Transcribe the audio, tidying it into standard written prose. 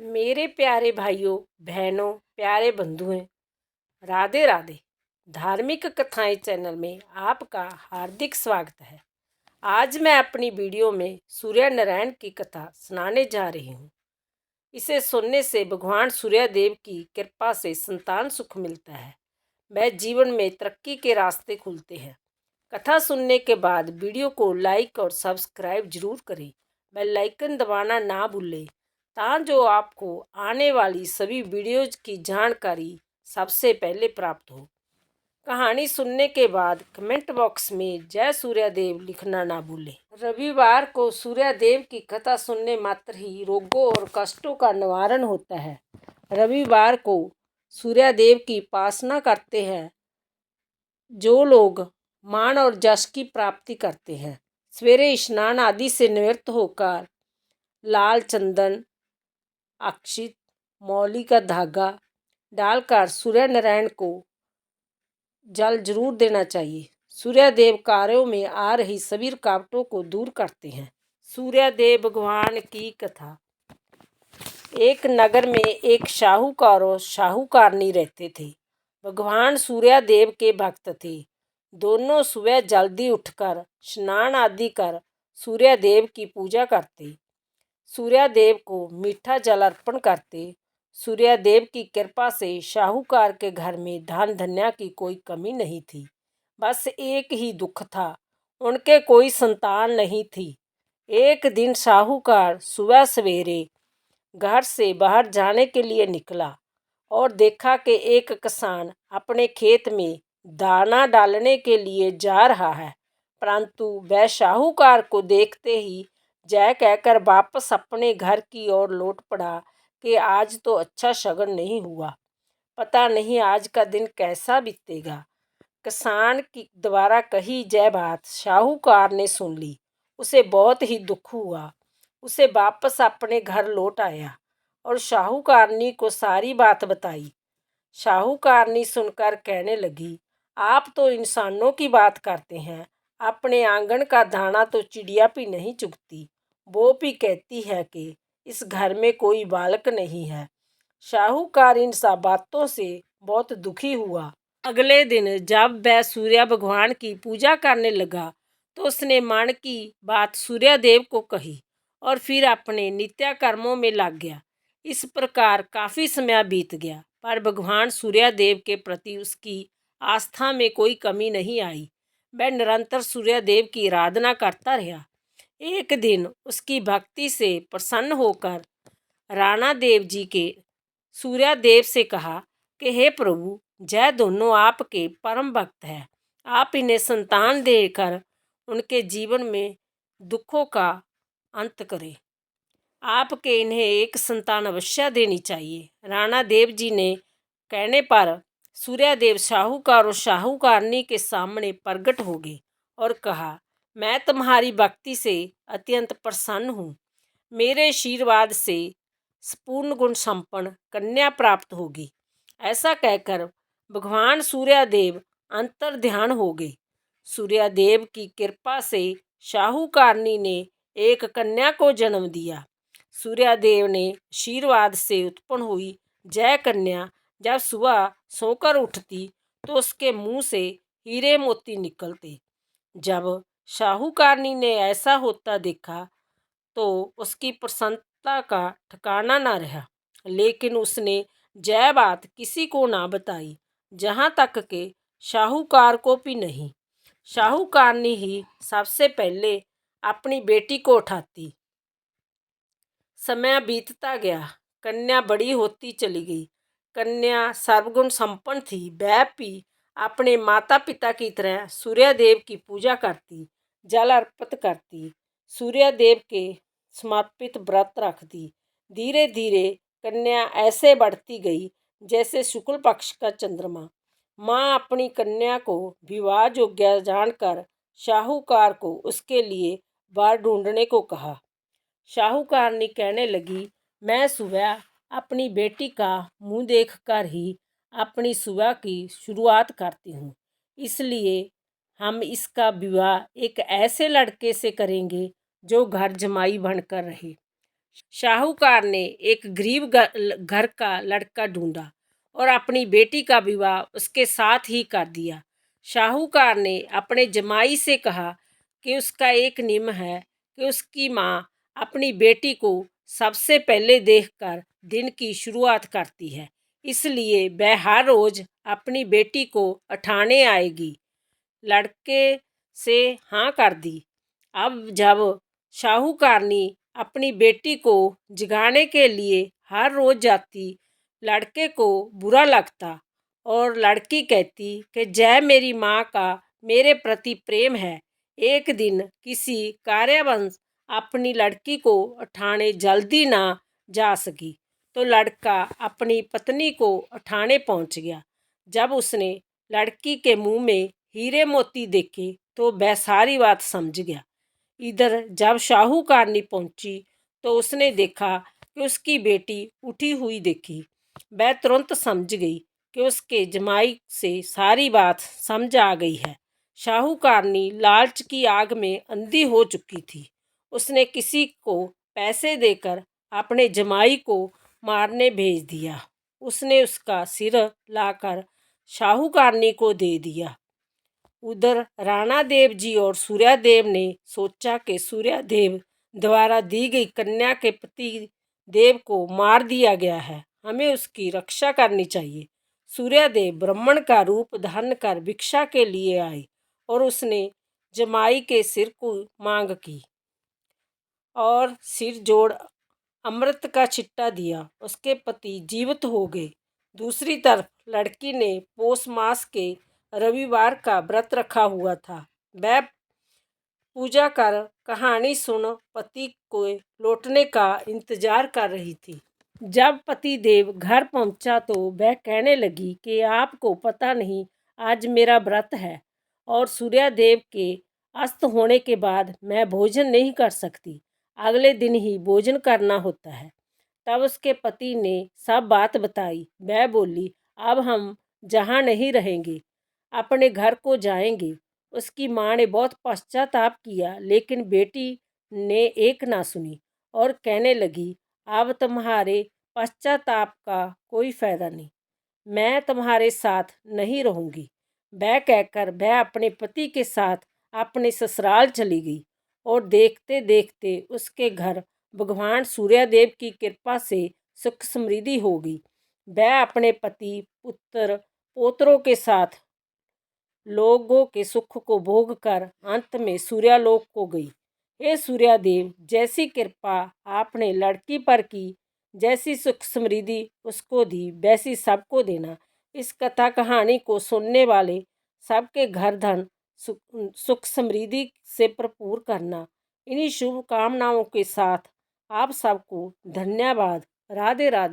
मेरे प्यारे भाइयों बहनों प्यारे बंधुओं, राधे राधे। धार्मिक कथाएं चैनल में आपका हार्दिक स्वागत है। आज मैं अपनी वीडियो में सूर्य नारायण की कथा सुनाने जा रही हूँ। इसे सुनने से भगवान सूर्य देव की कृपा से संतान सुख मिलता है। वह जीवन में तरक्की के रास्ते खुलते हैं। कथा सुनने के बाद वीडियो को लाइक और सब्सक्राइब जरूर करें। बेल आइकन दबाना ना भूलें ताकि आपको आने वाली सभी वीडियोज की जानकारी सबसे पहले प्राप्त हो। कहानी सुनने के बाद कमेंट बॉक्स में जय सूर्यदेव लिखना ना भूलें। रविवार को सूर्यदेव की कथा सुनने मात्र ही रोगों और कष्टों का निवारण होता है। रविवार को सूर्यदेव की उपासना करते हैं जो लोग मान और यश की प्राप्ति करते हैं। सवेरे स्नान आदि से निवृत्त होकर लाल चंदन, अक्षित, मौली का धागा डालकर सूर्य नारायण को जल जरूर देना चाहिए। सूर्यदेव कार्यों में आ रही सभी रुकावटों को दूर करते हैं। सूर्यदेव भगवान की कथा। एक नगर में एक साहूकार और साहूकारनी रहते थे। भगवान सूर्यदेव के भक्त थे। दोनों सुबह जल्दी उठकर स्नान आदि कर सूर्यदेव की पूजा करते, सूर्यदेव को मीठा जल अर्पण करते। सूर्यदेव की कृपा से साहूकार के घर में धन धन्य की कोई कमी नहीं थी। बस एक ही दुख था, उनके कोई संतान नहीं थी। एक दिन साहूकार सुबह सवेरे घर से बाहर जाने के लिए निकला और देखा कि एक किसान अपने खेत में दाना डालने के लिए जा रहा है, परंतु वह साहूकार को देखते ही जय कहकर वापस अपने घर की ओर लौट पड़ा कि आज तो अच्छा शगुन नहीं हुआ, पता नहीं आज का दिन कैसा बीतेगा। किसान की द्वारा कही जय बात साहूकार ने सुन ली। उसे बहुत ही दुख हुआ। उसे वापस अपने घर लौट आया और साहूकारनी को सारी बात बताई। साहूकारनी सुनकर कहने लगी, आप तो इंसानों की बात करते हैं, अपने आंगन का दाना तो चिड़िया भी नहीं चुगती। वो भी कहती है कि इस घर में कोई बालक नहीं है। साहूकार इन सब बातों से बहुत दुखी हुआ। अगले दिन जब वह सूर्य भगवान की पूजा करने लगा तो उसने मन की बात सूर्यदेव को कही और फिर अपने नित्य कर्मों में लग गया। इस प्रकार काफ़ी समय बीत गया, पर भगवान सूर्यदेव के प्रति उसकी आस्था में कोई कमी नहीं आई। वह निरंतर सूर्यदेव की आराधना करता रहा। एक दिन उसकी भक्ति से प्रसन्न होकर राणा देव जी के सूर्यदेव से कहा कि हे प्रभु, जय दोनों आपके परम भक्त हैं। आप इन्हें संतान देकर उनके जीवन में दुखों का अंत करें। आपके इन्हें एक संतान अवश्य देनी चाहिए। राणा देव जी ने कहने पर सूर्यदेव साहूकार और साहूकारनी के सामने प्रकट हो गए और कहा, मैं तुम्हारी भक्ति से अत्यंत प्रसन्न हूँ। मेरे आशीर्वाद से पूर्ण गुण संपन्न कन्या प्राप्त होगी। ऐसा कहकर भगवान सूर्यदेव अंतर ध्यान हो गए। सूर्यदेव की कृपा से साहूकारनी ने एक कन्या को जन्म दिया। सूर्यदेव ने आशीर्वाद से उत्पन्न हुई जय कन्या जब सुबह सोकर उठती तो उसके मुंह से हीरे मोती निकलते। जब साहूकारनी ने ऐसा होता देखा तो उसकी प्रसन्नता का ठिकाना न रहा, लेकिन उसने जय बात किसी को ना बताई, जहाँ तक कि साहूकार को भी नहीं। साहूकारनी ही सबसे पहले अपनी बेटी को उठाती। समय बीतता गया, कन्या बड़ी होती चली गई। कन्या सर्वगुण संपन्न थी। वह भी अपने माता पिता की तरह सूर्यदेव की पूजा करती, जल अर्पित करती, सूर्यदेव के समर्पित व्रत रखती। धीरे धीरे कन्या ऐसे बढ़ती गई जैसे शुक्ल पक्ष का चंद्रमा। माँ अपनी कन्या को विवाह योग्य जानकर साहूकार को उसके लिए वर ढूंढने को कहा। साहूकारनी कहने लगी, मैं सुबह अपनी बेटी का मुंह देखकर ही अपनी सुबह की शुरुआत करती हूँ, इसलिए हम इसका विवाह एक ऐसे लड़के से करेंगे जो घर जमाई बनकर रहे। शाहूकार ने एक गरीब घर का लड़का ढूंढा और अपनी बेटी का विवाह उसके साथ ही कर दिया। शाहूकार ने अपने जमाई से कहा कि उसका एक नियम है कि उसकी माँ अपनी बेटी को सबसे पहले देखकर दिन की शुरुआत करती है, इसलिए वह हर रोज अपनी बेटी को उठाने आएगी। लड़के से हाँ कर दी। अब जब शाहूकारनी अपनी बेटी को जगाने के लिए हर रोज जाती, लड़के को बुरा लगता और लड़की कहती कि जय मेरी माँ का मेरे प्रति प्रेम है। एक दिन किसी कार्यवश अपनी लड़की को उठाने जल्दी ना जा सकी तो लड़का अपनी पत्नी को उठाने पहुंच गया। जब उसने लड़की के मुंह में हीरे मोती देखे तो वह सारी बात समझ गया। इधर जब शाहूकारनी पहुंची तो उसने देखा कि उसकी बेटी उठी हुई देखी। वह तुरंत समझ गई कि उसके जमाई से सारी बात समझ आ गई है। शाहूकारनी लालच की आग में अंधी हो चुकी थी। उसने किसी को पैसे देकर अपने जमाई को मारने भेज दिया। उसने उसका सिर लाकर शाहूकारनी को दे दिया। उधर राणा देव जी और सूर्यदेव ने सोचा कि सूर्यदेव द्वारा दी गई कन्या के पति देव को मार दिया गया है, हमें उसकी रक्षा करनी चाहिए। सूर्यदेव ब्राह्मण का रूप धारण कर भिक्षा के लिए आए और उसने जमाई के सिर को मांग की और सिर जोड़ अमृत का छिट्टा दिया। उसके पति जीवित हो गए। दूसरी तरफ लड़की ने पौष मास के रविवार का व्रत रखा हुआ था। वह पूजा कर कहानी सुन पति को लौटने का इंतजार कर रही थी। जब पति देव घर पहुंचा तो वह कहने लगी कि आपको पता नहीं, आज मेरा व्रत है और सूर्यदेव के अस्त होने के बाद मैं भोजन नहीं कर सकती। अगले दिन ही भोजन करना होता है। तब उसके पति ने सब बात बताई। वह बोली, अब हम जहाँ नहीं रहेंगे, अपने घर को जाएंगे। उसकी माँ ने बहुत पश्चाताप किया, लेकिन बेटी ने एक ना सुनी और कहने लगी, अब तुम्हारे पश्चाताप का कोई फायदा नहीं, मैं तुम्हारे साथ नहीं रहूंगी। वह कहकर वह अपने पति के साथ अपने ससुराल चली गई और देखते देखते उसके घर भगवान सूर्यदेव की कृपा से सुख समृद्धि हो गई। वह अपने पति पुत्र पोत्रों के साथ लोगों के सुख को भोग कर अंत में सूर्यालोक को गई। हे सूर्यदेव, जैसी कृपा आपने लड़की पर की, जैसी सुख समृद्धि उसको दी, वैसी सबको देना। इस कथा कहानी को सुनने वाले सबके घर धन सुख समृद्धि से भरपूर करना। इन्हीं शुभकामनाओं के साथ आप सबको धन्यवाद। राधे राधे।